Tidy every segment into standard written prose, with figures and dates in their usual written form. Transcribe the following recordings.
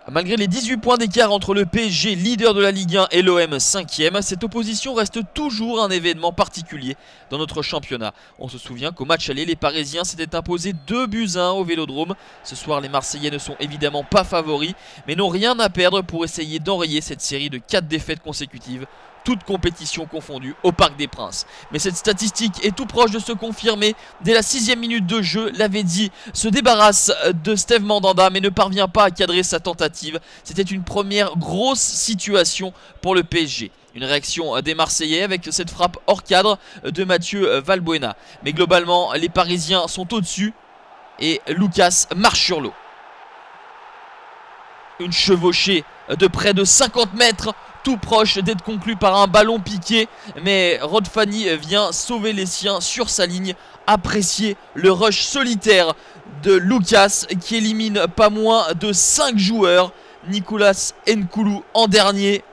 Malgré les 18 points d'écart entre le PSG, leader de la Ligue 1, et l'OM, 5e, cette opposition reste toujours un événement particulier dans notre championnat. On se souvient qu'au match aller, les Parisiens s'étaient imposés 2-1 au Vélodrome. Ce soir, les Marseillais ne sont évidemment pas favoris, mais n'ont rien à perdre pour essayer d'enrayer cette série de 4 défaites consécutives, toutes compétitions confondues, au Parc des Princes. Mais cette statistique est tout proche de se confirmer. Dès la 6e minute de jeu, Lavezzi se débarrasse de Steve Mandanda mais ne parvient pas à cadrer sa tentative. C'était une première grosse situation pour le PSG. Une réaction des Marseillais avec cette frappe hors cadre de Mathieu Valbuena. Mais globalement, les Parisiens sont au-dessus et Lucas marche sur l'eau. Une chevauchée de près de 50 mètres, tout proche d'être conclu par un ballon piqué, mais Rod Fanny vient sauver les siens sur sa ligne. Appréciez le rush solitaire de Lucas qui élimine pas moins de 5 joueurs. Nicolas Nkoulou en dernier.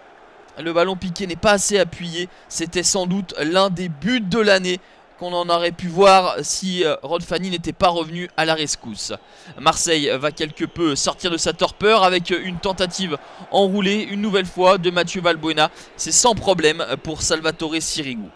Le ballon piqué n'est pas assez appuyé. C'était sans doute l'un des buts de l'année qu'on en aurait pu voir si Rod Fanny n'était pas revenu à la rescousse. Marseille va quelque peu sortir de sa torpeur avec une tentative enroulée une nouvelle fois de Mathieu Valbuena. C'est sans problème pour Salvatore Sirigu.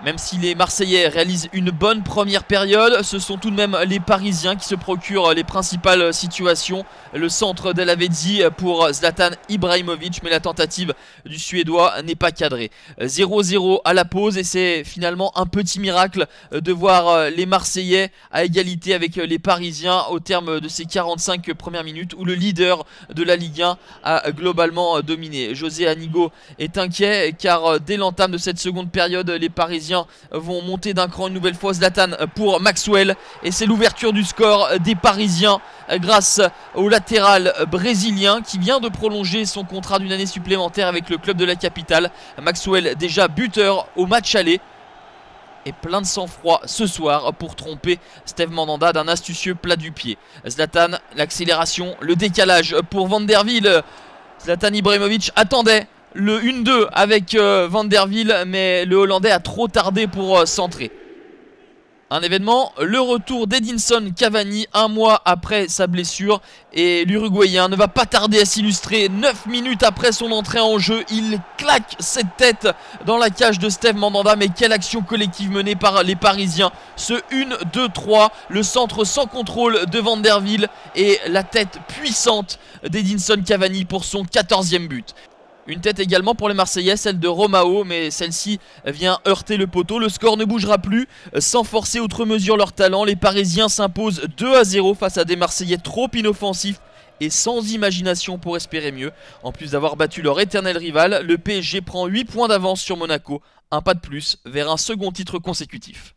Même si les Marseillais réalisent une bonne première période, ce sont tout de même les Parisiens qui se procurent les principales situations. Le centre de Lavezzi pour Zlatan Ibrahimovic, mais la tentative du Suédois n'est pas cadrée. 0-0 à la pause et c'est finalement un petit miracle de voir les Marseillais à égalité avec les Parisiens au terme de ces 45 premières minutes où le leader de la Ligue 1 a globalement dominé. José Anigo est inquiet car dès l'entame de cette seconde période, les Parisiens vont monter d'un cran une nouvelle fois. Zlatan pour Maxwell et c'est l'ouverture du score des Parisiens grâce au latéral brésilien qui vient de prolonger son contrat d'une année supplémentaire avec le club de la capitale. Maxwell déjà buteur au match aller et plein de sang-froid ce soir pour tromper Steve Mandanda d'un astucieux plat du pied. Zlatan, l'accélération, le décalage pour Van der Wiel. Zlatan Ibrahimovic attendait le 1-2 avec Van der Wiel, mais le Hollandais a trop tardé pour centrer. Un événement, le retour d'Edinson Cavani un mois après sa blessure et l'Uruguayen ne va pas tarder à s'illustrer. 9 minutes après son entrée en jeu, il claque cette tête dans la cage de Steve Mandanda. Mais quelle action collective menée par les Parisiens. Ce 1-2-3, le centre sans contrôle de Van der Wiel et la tête puissante d'Edinson Cavani pour son 14e but. Une tête également pour les Marseillais, celle de Romao, mais celle-ci vient heurter le poteau. Le score ne bougera plus, sans forcer outre mesure leur talent. Les Parisiens s'imposent 2-0 face à des Marseillais trop inoffensifs et sans imagination pour espérer mieux. En plus d'avoir battu leur éternel rival, le PSG prend 8 points d'avance sur Monaco. Un pas de plus vers un second titre consécutif.